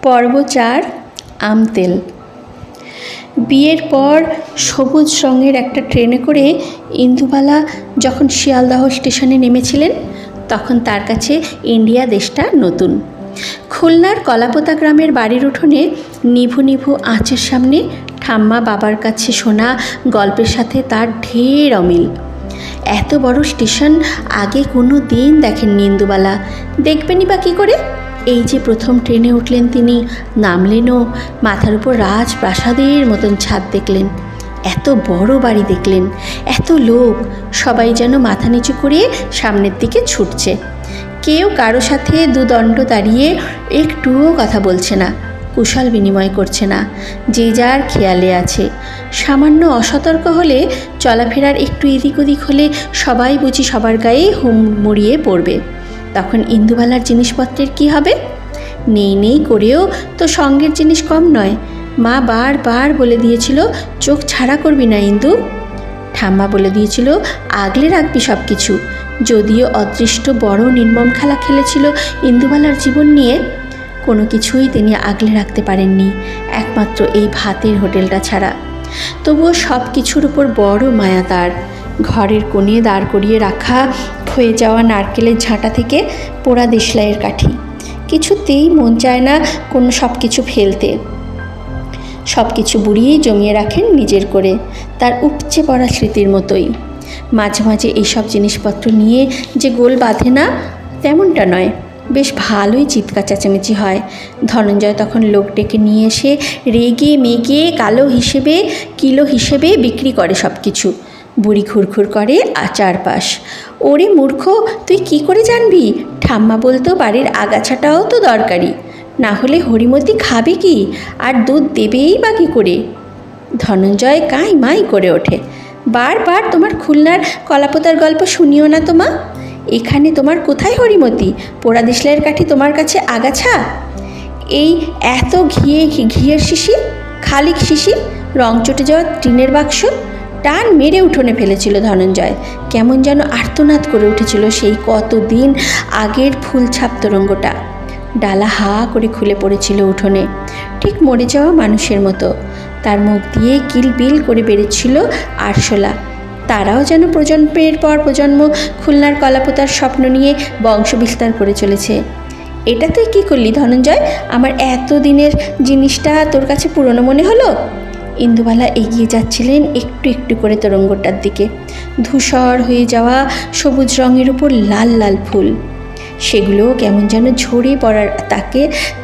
পর্ব ৪ আমতেল। বিয়ের পর সবুজ রঙের একটা ট্রেনে করে ইন্দুবালা যখন শিয়ালদহ স্টেশনে নেমেছিলেন তখন তার কাছে ইন্ডিয়া দেশটা নতুন। খুলনার কলাপোতা গ্রামের বাড়ির উঠোনে নিভু নিভু আঁচের সামনে ঠাম্মা বাবার কাছে শোনা গল্পের সাথে তার ঢের অমিল। এত বড় স্টেশন আগে কোনো দিন দেখেননি ইন্দুবালা, দেখবেনই বা কী করে। এই যে প্রথম ট্রেনে উঠলেন তিনি, নামলেনও, মাথার উপর রাজপ্রাসাদের মতন ছাদ দেখলেন, এত বড় বাড়ি দেখলেন, এত লোক, সবাই যেন মাথা নিচু করে সামনের দিকে ছুটছে। কেউ কারো সাথে দুদণ্ড দাঁড়িয়ে একটুও কথা বলছে না, কুশল বিনিময় করছে না, যে যার খেয়ালে আছে। সামান্য অসতর্ক হলে, চলাফেরার একটু এদিক ওদিক হলে সবাই বুঝি সবার গায়ে হুড়মুড়িয়ে পড়বে। তখন ইন্দুবালার জিনিসপত্রের কি হবে? নেই নেই করেও তো সঙ্গের জিনিস কম নয়। মা বারবার বলে দিয়েছিল, চোখ ছাড়া করবি না ইন্দু। ঠাম্মা বলে দিয়েছিল, আগলে রাখবি সব কিছু। যদিও অদৃষ্ট বড় নির্মম খেলা খেলেছিল ইন্দুবালার জীবন নিয়ে, কোনো কিছুই তিনি আগলে রাখতে পারেননি, একমাত্র এই ভাতের হোটেলটা ছাড়া। তবুও সব কিছুর উপর বড় মায়া তার। ঘরের কোণে দাঁড় করিয়ে রাখা ক্ষয়ে যাওয়া নারকেলের ঝাঁটা থেকে পোড়া দেশলাইয়ের কাঠি, কিছুতেই মন চায় না কোনো সব কিছু ফেলতে। সব কিছু বুড়িয়েই জমিয়ে রাখেন নিজের করে, তার উপচে পড়া স্মৃতির মতোই। মাঝে মাঝে এইসব জিনিসপত্র নিয়ে যে গোল বাঁধে না, তেমনটা নয়, বেশ ভালোই চিৎকার চেঁচামেচি হয়। ধনঞ্জয় তখন লোক ডেকে নিয়ে এসে রেগে মেগে কিলো হিসেবে বিক্রি করে সব কিছু। বুড়ি ঘুরঘুর করে চারপাশ। ওরে মূর্খ, তুই কি করে জানবি? ঠাম্মা বলতো বাড়ির আগাছাটাও তো দরকারি, না হলে হরিমতি খাবে কি, আর দুধ দেবেই বা কী করে? ধনঞ্জয় কাই মাই করে ওঠে, বারবার তোমার খুলনার কলাপোতার গল্প শুনিও না তো মা। এখানে তোমার কোথায় হরিমতি? পোড়া দেশলাইয়ের কাঠি তোমার কাছে আগাছা? এই এত ঘিয়ের শিশি, খালি শিশি, রং চটে যাওয়া টিনের বাক্স। টান মেরে উঠোনে ফেলেছিল ধনঞ্জয়। কেমন যেন আর্তনাদ করে উঠেছিল সেই কতদিন আগের ফুল ছাপ তরঙ্গটা। ডালা হা করে খুলে পড়েছিল উঠোনে, ঠিক মরে যাওয়া মানুষের মতো। তার মুখ দিয়ে কিলবিল করে বেরোচ্ছিল আরশোলা। তারাও যেন প্রজন্মের পর প্রজন্ম খুলনার কলাপোতার স্বপ্ন নিয়ে বংশ বিস্তার করে চলেছে। এটা তুই কী করলি ধনঞ্জয়? আমার এত দিনের জিনিসটা তোর কাছে পুরনো মনে হলো? ইন্দুবালা এগিয়ে যাচ্ছিলেন একটু একটু করে তরঙ্গটার দিকে। ধূসর হয়ে যাওয়া সবুজ রঙের উপর লাল লাল ফুল, সেগুলো কেমন যেন ঝরে পড়ার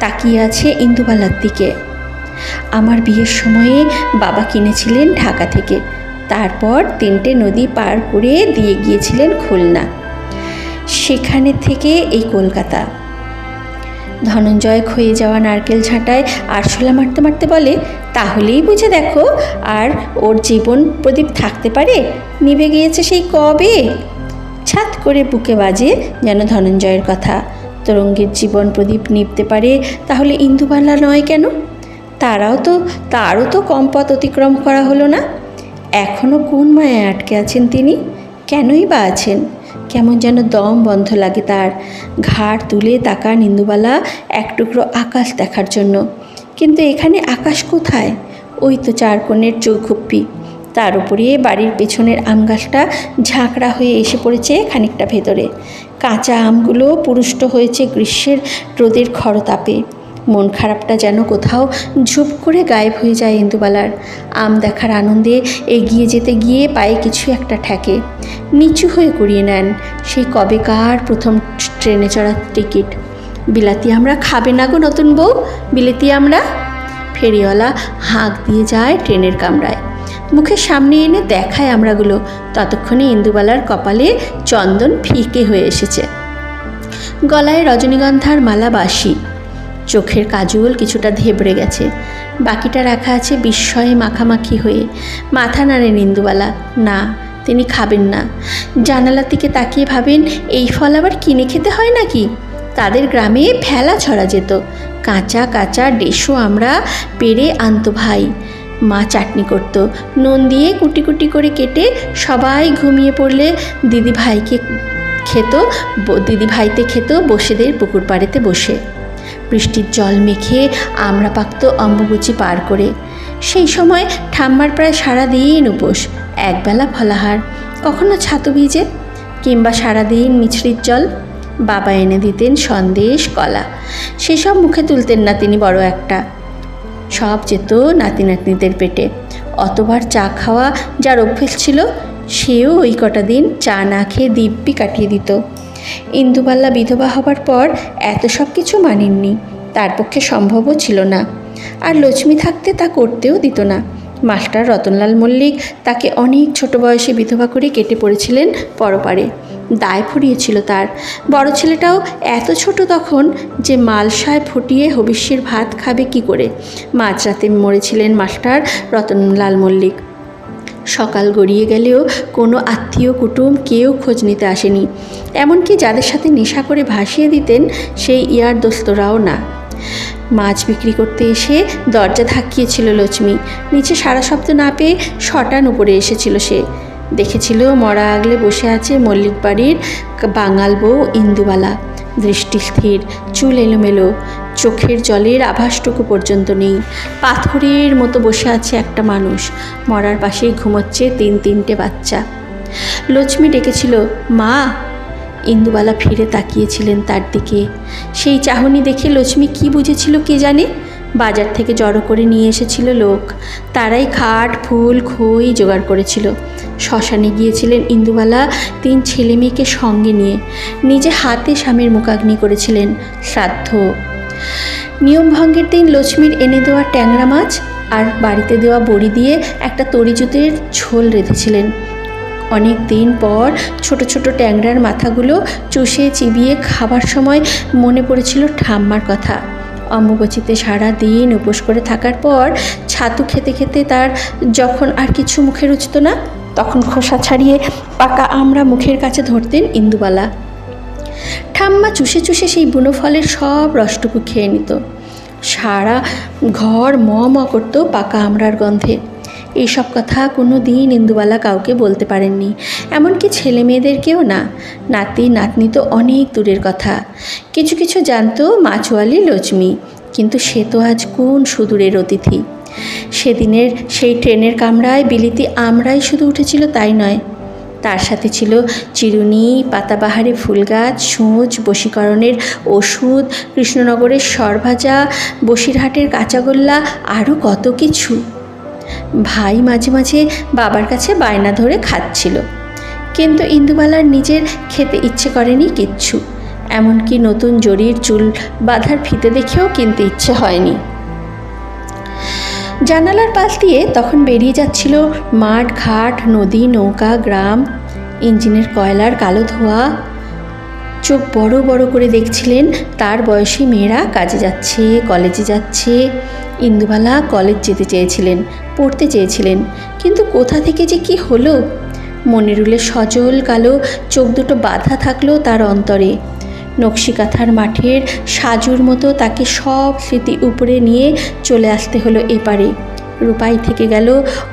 তাকিয়ে আছে ইন্দুবালার দিকে। আমার বিয়ের সময়ে বাবা কিনেছিলেন ঢাকা থেকে, তারপর 3টে নদী পার করে দিয়ে গিয়েছিলেন খুলনা, সেখানে থেকে এই কলকাতা। ধনঞ্জয় ক্ষয়ে যাওয়া নারকেল ঝাঁটায় আরশোলা মারতে মারতে বলে, তাহলেই বুঝে দেখো আর ওর জীবন প্রদীপ থাকতে পারে? নিভে গিয়েছে সেই কবে। ছাত করে বুকে বাজে যেন ধনঞ্জয়ের কথা। তরঙ্গের জীবন প্রদীপ নিভতে পারে, তাহলে ইন্দুবালা নয় কেন? তারও তো কম পথ অতিক্রম করা হলো না। এখনও কোন মায়ায় আটকে আছেন তিনি? কেনই বা আছেন? কেমন যেন দম বন্ধ লাগে তার। ঘাড় তুলে তাকান ইন্দুবালা এক টুকরো আকাশ দেখার জন্য, কিন্তু এখানে আকাশ কোথায়? ওই তো 4 কোণের চৌখুপ্পি, তার উপরে বাড়ির পেছনের আম গাছটা ঝাঁকড়া হয়ে এসে পড়েছে খানিকটা ভেতরে। কাঁচা আমগুলো পুরুষ্ট হয়েছে গ্রীষ্মের রোদের খরতাপে। মন খারাপটা যেন কোথাও ঝুপ করে গায়েব হয়ে যায় ইন্দুবালার। আম দেখার আনন্দে এগিয়ে যেতে গিয়ে পায়ে কিছু একটা ঠেকে, নিচু হয়ে কুড়িয়ে নেন সেই কবেকার প্রথম ট্রেনে চড়ার টিকিট। বিলাতি আমরা খাবে না গো নতুন বউ, বিলেতি আমরা। ফেরিওয়ালা হাঁক দিয়ে যায় ট্রেনের কামরায়, মুখের সামনে এনে দেখায় আমরাগুলো। ততক্ষণে ইন্দুবালার কপালে চন্দন ফিকে হয়ে এসেছে, গলায় রজনীগন্ধার মালা বাসি, চোখের কাজল কিছুটা ধেবড়ে গেছে, বাকিটা রাখা আছে বিস্ময়ে মাখামাখি হয়ে। মাথা নাড়েন ইন্দুবালা, না, তিনি খাবেন না। জানালার দিকে তাকিয়ে ভাবেন, এই ফল আবার কিনে খেতে হয় নাকি? তাদের গ্রামে ফেলা ছড়া যেত, কাঁচা কাঁচা ডেসো আমরা পেরে আনতো ভাই। মা চাটনি করত, নুন দিয়ে কুটি কুটি করে কেটে সবাই ঘুমিয়ে পড়লে দিদিভাইতে খেত বসেদের পুকুর পাড়েতে বসে। বৃষ্টির জল মেখে আমরা পাকত অম্বুবচী পার করে। সেই সময় ঠাম্মার প্রায় সারাদিন উপোস, একবেলা ফলাহার, কখনো ছাতু ভিজে, কিংবা সারাদিন মিছরির জল। বাবা এনে দিতেন সন্দেশ, কলা, সেসব মুখে তুলতেন না তিনি বড় একটা। সব যেত নাতি নাতনিদের পেটে। অতবার চা খাওয়া যার অভ্যেস ছিল, সেও ওই কটা দিন চা না খেয়ে দিব্যি কাটিয়ে দিত। ইন্দুবালা বিধবা হবার পর এত সব কিছু মানেননি, তার পক্ষে সম্ভবও ছিল না। আর লক্ষ্মী থাকতে তা করতেও দিত না। মাস্টার রতনলাল মল্লিক তাকে অনেক ছোট বয়সে বিধবা করে কেটে পড়েছিলেন পরপারে। দায় ফুরিয়েছিল তার। বড় ছেলেটাও এত ছোট তখন যে মালসায় ফুটিয়ে হবিষ্যির ভাত খাবে কি করে। মাঝরাতে মরেছিলেন মাস্টার রতনলাল মল্লিক। সকাল গড়িয়ে গেলেও কোনো আত্মীয় কুটুম কেউ খোঁজ নিতে আসেনি। এমনকি যাদের সাথে নেশা করে ভাসিয়ে দিতেন সেই ইয়ার দোস্তরাও না। মাছ বিক্রি করতে এসে দরজা ধাক্কিয়েছিল লক্ষ্মী। নিচে সারা শব্দ না পেয়ে শটান উপরে এসেছিল সে। দেখেছিল মরা আগলে বসে আছে মল্লিক বাড়ির বাঙাল বউ ইন্দুবালা। দৃষ্টি স্থির, চুল এলোমেলো, চোখের জলের আভাসটুকু পর্যন্ত নেই। পাথরের মতো বসে আছে একটা মানুষ। মরার পাশেই ঘুমোচ্ছে তিনটে বাচ্চা। লক্ষ্মী ডেকেছিল, মা। ইন্দুবালা ফিরে তাকিয়েছিলেন তার দিকে। সেই চাহনি দেখে লক্ষ্মী কি বুঝেছিল কে জানে। বাজার থেকে জড়ো করে নিয়ে এসেছিল লোক। তারাই খাট, ফুল, খই জোগাড় করেছিল। শ্মশানে গিয়েছিলেন ইন্দুবালা 3 ছেলে মেয়েকে সঙ্গে নিয়ে। নিজে হাতে স্বামীর মুখাগ্নি করেছিলেন, শ্রাদ্ধ। নিয়মভঙ্গের দিন লক্ষ্মীর এনে দেওয়া ট্যাংরা মাছ আর বাড়িতে দেওয়া বড়ি দিয়ে একটা তরিজুতের ঝোল রেঁধেছিলেন। অনেক দিন পর ছোট ছোট ট্যাংরার মাথাগুলো চুষে চিবিয়ে খাবার সময় মনে পড়েছিল ঠাম্মার কথা। অম্বুবাচীতে সারা দিন উপোস করে থাকার পর ছাতু খেতে খেতে তার যখন আর কিছু মুখে রুচত না, তখন খোসা ছাড়িয়ে পাকা আমড়া মুখের কাছে ধরতেন ইন্দুবালা। ঠাম্মা চুষে চুষে সেই বুনো ফলের সব রসটুকু খেয়ে নিত। সারা ঘর ম করত পাকা আমড়ার গন্ধে। এইসব কথা কোনো দিন ইন্দুবালা কাউকে বলতে পারেননি, এমনকি ছেলে মেয়েদেরকেও না। নাতি নাতনি তো অনেক দূরের কথা। কিছু কিছু জানতো মাছওয়ালি লক্ষ্মী, কিন্তু সে তো আজ কোন সুদূরের অতিথি। সেদিনের সেই ট্রেনের কামরায় বিলিতি আমরাই শুধু উঠেছিল তাই নয়, তার সাথে ছিল চিরুনি, পাতাবাহারে ফুলগাছ, সূঁচ, বশীকরণের ওষুধ, কৃষ্ণনগরের সরভাজা, বসিরহাটের কাঁচাগোল্লা, আরও কত কিছু। ভাই মাঝে মাঝে বাবার কাছে বায়না ধরে খাচ্ছিল, কিন্তু ইন্দুবালার নিজের খেতে ইচ্ছে করেনি কিচ্ছু। এমনকি নতুন জরির চুল বাঁধার ফিতে দেখেও কিনতে ইচ্ছে হয়নি। জানালার পাশ দিয়ে তখন বেরিয়ে যাচ্ছিল মাঠ, ঘাট, নদী, নৌকা, গ্রাম, ইঞ্জিনের কয়লার কালো ধোঁয়া। চোখ বড় বড় করে দেখছিলেন তার বয়সী মেয়েরা কাজে যাচ্ছে, কলেজে যাচ্ছে। ইন্দুবালা কলেজ যেতে চেয়েছিলেন, পড়তে চেয়েছিলেন, কিন্তু কোথা থেকে যে কি হলো। মনিরুলের সজল কালো চোখ দুটো বাঁধা থাকলো তার অন্তরে। নকশিকাঁথার মাঠের সাজুর মতো তাকে সব স্মৃতি উপরে নিয়ে চলে আসতে হলো এপারে। রূপাই থেকে গেল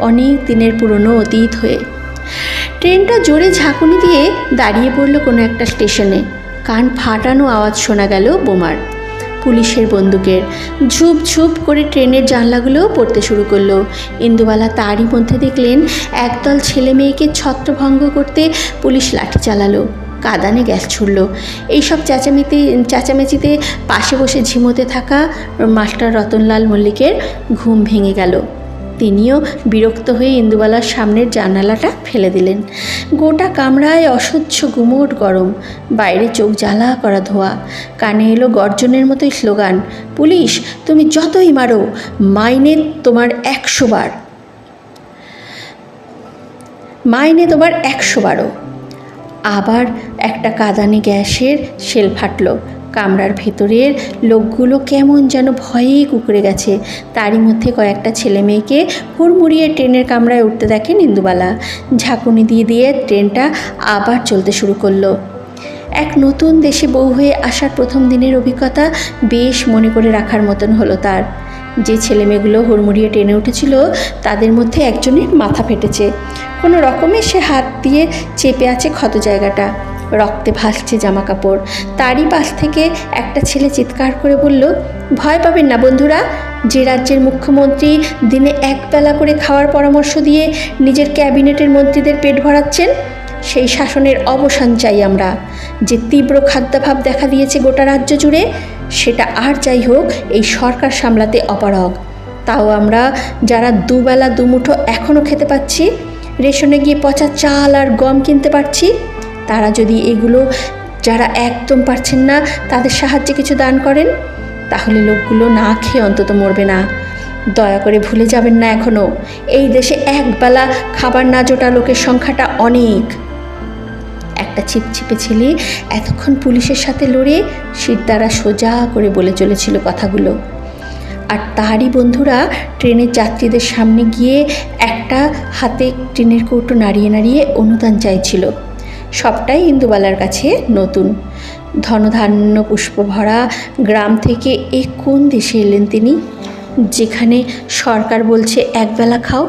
অনেক দিনের পুরনো অতীত হয়ে। ট্রেনটা জোরে ঝাঁকুনি দিয়ে দাঁড়িয়ে পড়ল কোনো একটা স্টেশনে। কান ফাটানো আওয়াজ শোনা গেল বোমার, পুলিশের বন্দুকের। ঝুপ ঝুপ করে ট্রেনের জানলাগুলোও পড়তে শুরু করলো। ইন্দুবালা তারই মধ্যে দেখলেন একদল ছেলে মেয়েকে ছত্রভঙ্গ করতে পুলিশ লাঠি চালালো, কাঁদানে গ্যাস ছুড়ল। এইসব চেঁচামেচিতে পাশে বসে ঝিমোতে থাকা মাস্টার রতনলাল মল্লিকের ঘুম ভেঙে গেল। তিনিও বিরক্ত হয়ে ইন্দুবালার সামনের জানালাটা ফেলে দিলেন। গোটা কামরায় অসহ্য গুমোট গরম, বাইরে চোখ জ্বালা করা ধোঁয়া। কানে এলো গর্জনের মতোই স্লোগান, পুলিশ তুমি যতই মারো, মাইনে তোমার 100 বার, মাইনে তোমার 100 বারও। আবার একটা কাঁদানে গ্যাসের শেল ফাটল। কামরার ভেতরের লোকগুলো কেমন যেন ভয়ে কুঁকড়ে গেছে। তারই মধ্যে কয়েকটা ছেলে মেয়েকে হুড়মুড়িয়ে ট্রেনের কামরায় উঠতে দেখেন ইন্দুবালা। ঝাঁকুনি দিয়ে দিয়ে ট্রেনটা আবার চলতে শুরু করলো। এক নতুন দেশে বউ হয়ে আসার প্রথম দিনের অভিজ্ঞতা বেশ মনে করে রাখার মতন হলো তার। যে ছেলেমেয়েগুলো হুড়মুড়িয়ে ট্রেনে উঠেছিল তাদের মধ্যে একজনের মাথা ফেটেছে। কোনো রকমে সে হাত দিয়ে চেপে আছে ক্ষত জায়গাটা। রক্তে ভাসছে জামা কাপড়। তারই পাশ থেকে একটা ছেলে চিৎকার করে বলল, ভয় পাবেন না বন্ধুরা, যে রাজ্যের মুখ্যমন্ত্রী দিনে একবেলা করে খাওয়ার পরামর্শ দিয়ে নিজের ক্যাবিনেটের মন্ত্রীদের পেট ভরাচ্ছেন, সেই শাসনের অবসান চাই আমরা। যে তীব্র খাদ্যাভাব দেখা দিয়েছে গোটা রাজ্য জুড়ে, সেটা আর যাই হোক এই সরকার সামলাতে অপারগ। তাও আমরা যারা দুবেলা দুমুঠো এখনও খেতে পাচ্ছি, রেশনে গিয়ে পচা চাল আর গম কিনতে পারছি, তারা যদি এগুলো যারা একদম পারছেন না তাদের সাহায্যে কিছু দান করেন, তাহলে লোকগুলো না খেয়ে অন্তত মরবে না। দয়া করে ভুলে যাবেন না, এখনও এই দেশে একবেলা খাবার না জোটা লোকের সংখ্যাটা অনেক। একটা ছিপছিপে ছেলে এতক্ষণ পুলিশের সাথে লড়ে সিট দ্বারা সোজা করে বলে চলেছিল কথাগুলো। আর তারই বন্ধুরা ট্রেনের যাত্রীদের সামনে গিয়ে একটা হাতে ট্রেনের কৌটো নাড়িয়ে নাড়িয়ে অনুদান চাইছিল। সবটাই ইন্দুবালার কাছে নতুন। ধনধান্য পুষ্প ভরা গ্রাম থেকে এ কোন দেশে এলেন তিনি, যেখানে সরকার বলছে একবেলা খাও?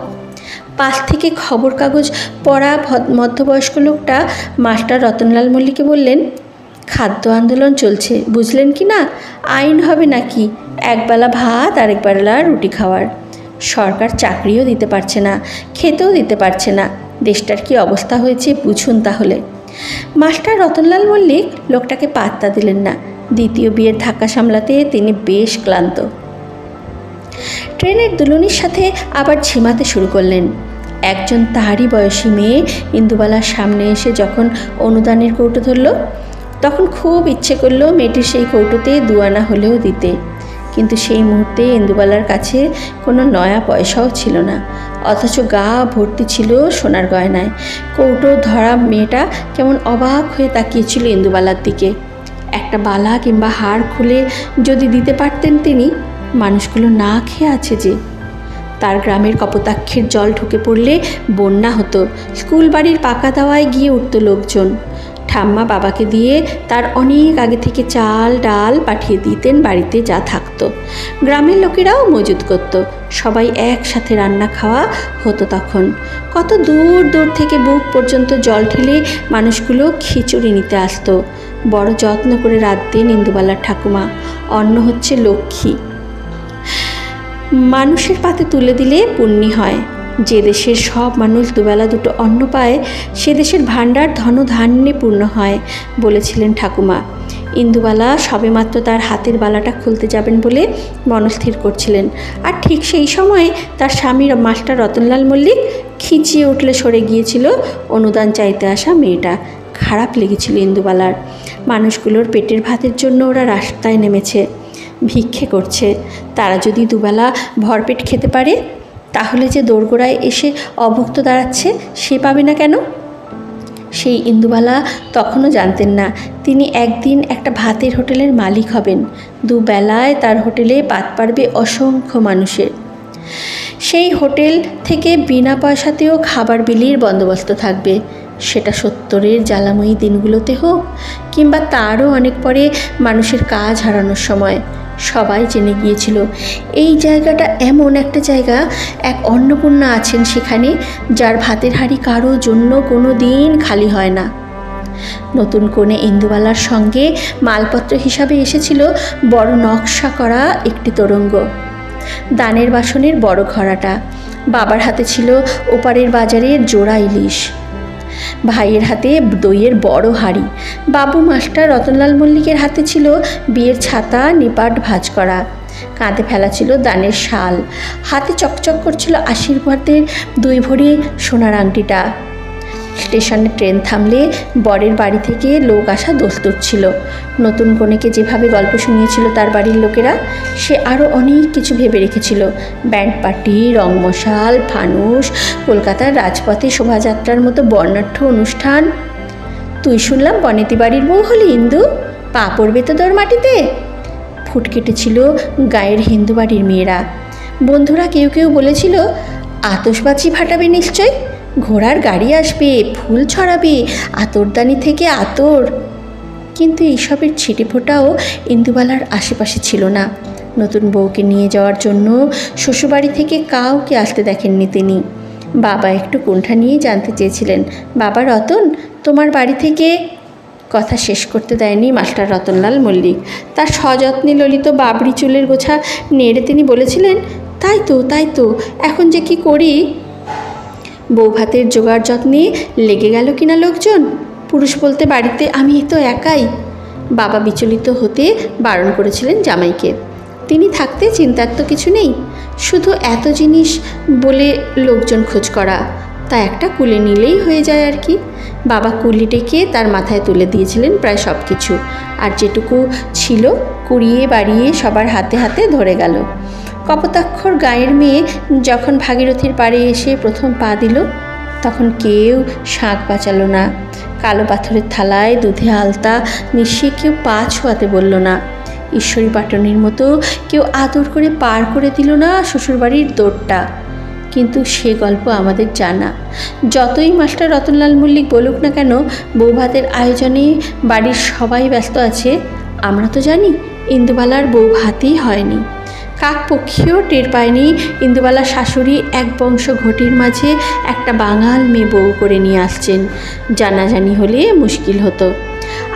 পাশ থেকে খবর কাগজ পড়া মধ্যবয়স্ক লোকটা মাস্টার রতনলাল মল্লিককে বললেন, খাদ্য আন্দোলন চলছে, বুঝলেন কি না? আইন হবে নাকি একবেলা ভাত আর একবেলা রুটি খাওয়ার? সরকার চাকরিও দিতে পারছে না, খেতেও দিতে পারছে না। দেশটার কি অবস্থা হয়েছে বুঝুন তাহলে। মাস্টার রতনলাল মল্লিক লোকটাকে পাত্তা দিলেন না। দ্বিতীয় বিয়ের ধাক্কা সামলাতে তিনি বেশ ক্লান্ত। ট্রেনের দুলুনির সাথে আবার ঝিমাতে শুরু করলেন। একজন তাহারই বয়সী মেয়ে ইন্দুবালার সামনে এসে যখন অনুদানের কৌটো ধরল, তখন খুব ইচ্ছে করলো মেয়েটির সেই কৌটোতে 2 আনা হলেও দিতে। কিন্তু সেই মুহূর্তে ইন্দুবালার কাছে কোনো নয়া পয়সাও ছিল না, অথচ গা ভর্তি ছিল সোনার গয়নায়। কৌটো ধরা মেয়েটা কেমন অবাক হয়ে তাকিয়েছিল ইন্দুবালার দিকে। একটা বালা কিংবা হার খুলে যদি দিতে পারতেন তিনি। মানুষগুলো না খেয়ে আছে যে। তার গ্রামের কপোতাক্ষের জল ঢুকে পড়লে বন্যা হতো, স্কুল বাড়ির পাকা দাওয়ায় গিয়ে উঠত লোকজন। ঠাম্মা বাবাকে দিয়ে তার অনেক আগে থেকে চাল ডাল পাঠিয়ে দিতেন বাড়িতে যা থাকতো। গ্রামের লোকেরাও মজুত করত, সবাই একসাথে রান্না খাওয়া হতো তখন। কত দূর দূর থেকে বুক পর্যন্ত জল ঠেলে মানুষগুলো খিচুড়ি নিতে আসতো। বড় যত্ন করে রাঁধতেন ইন্দুবালার ঠাকুমা। অন্ন হচ্ছে লক্ষ্মী, মানুষের পাতে তুলে দিলে পুণ্যি হয়। যে দেশের সব মানুষ দুবেলা দুটো অন্ন পায়, সে দেশের ভাণ্ডার ধনধান্যে পূর্ণ হয় বলেছিলেন ঠাকুমা। ইন্দুবালা সবেমাত্র তার হাতের বালাটা খুলতে যাবেন বলে মনস্থির করছিলেন, আর ঠিক সেই সময় তার স্বামী মাস্টার রতনলাল মল্লিক খিচিয়ে উঠলে সরে গিয়েছিল অনুদান চাইতে আসা মেয়েটা। খারাপ লেগেছিল ইন্দুবালার। মানুষগুলোর পেটের ভাতের জন্য ওরা রাস্তায় নেমেছে, ভিক্ষে করছে। তারা যদি দুবেলা ভরপেট খেতে পারে, তাহলে যে দোরগোড়ায় এসে অভুক্ত দাঁড়াচ্ছে সে পাবে না কেন? সেই ইন্দুবালা তখনও জানতেন না তিনি একদিন একটা ভাতের হোটেলের মালিক হবেন। দুবেলায় তার হোটেলে পাত পাড়বে অসংখ্য মানুষের। সেই হোটেল থেকে বিনা পয়সাতেও খাবার বিলির বন্দোবস্ত থাকবে। সেটা 70-এর জ্বালাময়ী দিনগুলোতে হোক, কিংবা তারও অনেক পরে মানুষের কাজ হারানোর সময়। সবাই জেনে গিয়েছিল এই জায়গাটা এমন একটা জায়গা, এক অন্নপূর্ণা আছেন সেখানে, যার ভাতের হাঁড়ি কারো জন্য কোনো দিন খালি হয় না। নতুন কোণে ইন্দুবালার সঙ্গে মালপত্র হিসাবে এসেছিল বড় নকশা করা একটি তোরঙ্গ, দানের বাসনের বড় ঘড়াটা। বাবার হাতে ছিল ওপারের বাজারের জোড়া ইলিশ, ভাইয়ের হাতে দইয়ের বড় হাঁড়ি। বাবু মাস্টার রতনলাল মল্লিকের হাতে ছিল বিয়ের ছাতা নিপাট ভাঁজ করা। কাঁধে ফেলা ছিল দানের শাল, হাতে চকচক করছিল আশীর্বাদের 2 ভরি সোনার আংটিটা। স্টেশনে ট্রেন থামলে বরের বাড়ি থেকে লোক আসা দোস্তুর ছিল। নতুন কনেকে যেভাবে গল্প শুনিয়েছিল তার বাড়ির লোকেরা, সে আরও অনেক কিছু ভেবে রেখেছিল। ব্যান্ড পার্টি, রংমশাল, ফানুস, কলকাতার রাজপথে শোভাযাত্রার মতো বর্ণাঢ্য অনুষ্ঠান। তুই শুনলাম বনেতি বাড়ির বউ হলি ইন্দু, পা পড়বে তো তোর মাটিতে। ফুট কেটেছিল গায়ের হিন্দু বাড়ির মেয়েরা। বন্ধুরা কেউ কেউ বলেছিল আতশবাজি ফাটাবে নিশ্চয়, ঘোড়ার গাড়ি আসবে, ফুল ছড়াবে, আতরদানি থেকে আতর। কিন্তু এইসবের ছিটেফোঁটাও ইন্দুবালার আশেপাশে ছিল না। নতুন বউকে নিয়ে যাওয়ার জন্য শ্বশুরবাড়ি থেকে কাউকে আসতে দেখেননি তিনি। বাবা একটু কুণ্ঠা নিয়ে জানতে চেয়েছিলেন, বাবা রতন, তোমার বাড়ি থেকে কথা শেষ করতে দেয়নি মাস্টার রতনলাল মল্লিক। তার সযত্নে ললিত বাবরি চুলের গোছা নেড়ে তিনি বলেছিলেন, তাই তো এখন যে কি করি। বউ ভাতের জোগাড় যত্নে লেগে গেল কিনা লোকজন। পুরুষ বলতে বাড়িতে আমি তো একাই। বাবা বিচলিত হতে বারণ করেছিলেন জামাইকে। তিনি থাকতে চিন্তার তো কিছু নেই, শুধু এত জিনিস বলে লোকজন খোঁজ করা, তা একটা কুলে নিলেই হয়ে যায় আর কি। বাবা কুলি ডেকে তার মাথায় তুলে দিয়েছিলেন প্রায় সব কিছু, আর যেটুকু ছিল কুড়িয়ে বাড়িয়ে সবার হাতে হাতে ধরে গেল। কপোতাক্ষর গাঁয়ের মেয়ে যখন ভাগীরথীর পাড়ে এসে প্রথম পা দিল, তখন কেউ শাঁখ বাঁচালো না, কালো পাথরের থালায় দুধে আলতা মিশিয়ে কেউ পা ছোঁয়াতে বলল না, ঈশ্বরী পাটনির মতো কেউ আদর করে পার করে দিল না শ্বশুরবাড়ির দৌড়টা। কিন্তু সে গল্প আমাদের জানা। যতই মাস্টার রতনলাল মল্লিক বলুক না কেন বৌভাতের আয়োজনে বাড়ির সবাই ব্যস্ত আছে, আমরা তো জানি ইন্দুবালার বৌভাতই হয়নি। কাকপক্ষীও টের পায়নি ইন্দুবালার শাশুড়ি এক বংশ ঘটির মাঝে একটা বাঙাল মেয়ে বউ করে নিয়ে আসছেন। জানাজানি হলে মুশকিল হতো।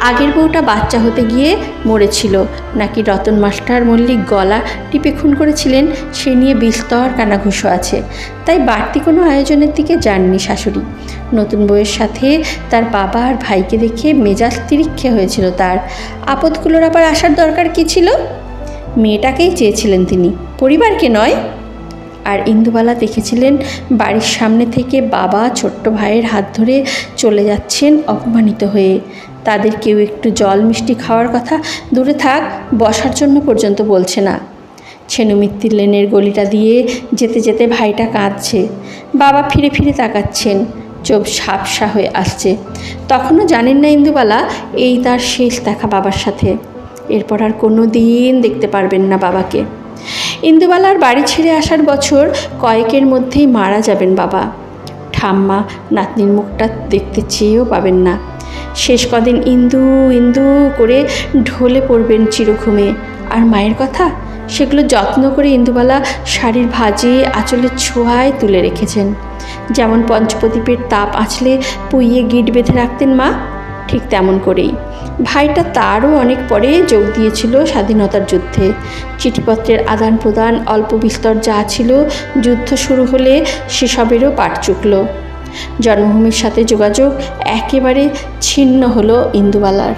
আগের বউটা বাচ্চা হতে গিয়ে মরেছিল নাকি রতন মাস্টার মল্লিক গলা টিপে খুন করেছিলেন, সে নিয়ে বিস্তর কানাঘুষো আছে। তাই বাড়তি কোনো আয়োজনের দিকে যাননি শাশুড়ি। নতুন বউয়ের সাথে তার বাবা আর ভাইকে দেখে মেজাজ তিরিক্ষে হয়েছিল তার। আপদগুলোর আবার আসার দরকার কী ছিল? মেয়েটাকেই চেয়েছিলেন তিনি, পরিবারকে নয়। আর ইন্দুবালা দেখেছিলেন বাড়ির সামনে থেকে বাবা ছোট্ট ভাইয়ের হাত ধরে চলে যাচ্ছেন অপমানিত হয়ে। তাদের কেউ একটু জল মিষ্টি খাওয়ার কথা দূরে থাক, বসার জন্য পর্যন্ত বলছে না। ছেনুমিত্তির লেনের গলিটা দিয়ে যেতে যেতে ভাইটা কাঁদছে, বাবা ফিরে ফিরে তাকাচ্ছেন, চোখ ঝাপসা হয়ে আসছে। তখনও জানেন না ইন্দুবালা এই তার শেষ দেখা বাবার সাথে, এরপর আর কোনো দিন দেখতে পারবেন না বাবাকে। ইন্দুবালার বাড়ি ছেড়ে আসার বছর কয়েকের মধ্যেই মারা যাবেন বাবা। ঠাম্মা নাতনির মুখটা দেখতে চেয়েও পাবেন না। শেষ কদিন ইন্দু ইন্দু করে ঢলে পড়বেন চিরঘুমে। আর মায়ের কথা, সেগুলো যত্ন করে ইন্দুবালা শাড়ির ভাঁজে আঁচলের ছোঁয়ায় তুলে রেখেছেন। যেমন পঞ্চপ্রদীপের তাপ আঁচলে পুইয়ে গিট বেঁধে রাখতেন মা, ঠিক তেমন করেই। ভাইটা তারও অনেক পরে যোগ দিয়েছিল স্বাধীনতার যুদ্ধে। চিঠিপত্রের আদান প্রদান অল্প বিস্তর যা ছিল, যুদ্ধ শুরু হলে সেসবেরও পাট চুকল। জন্মভূমির সাথে যোগাযোগ একেবারে ছিন্ন হলো ইন্দুবালার।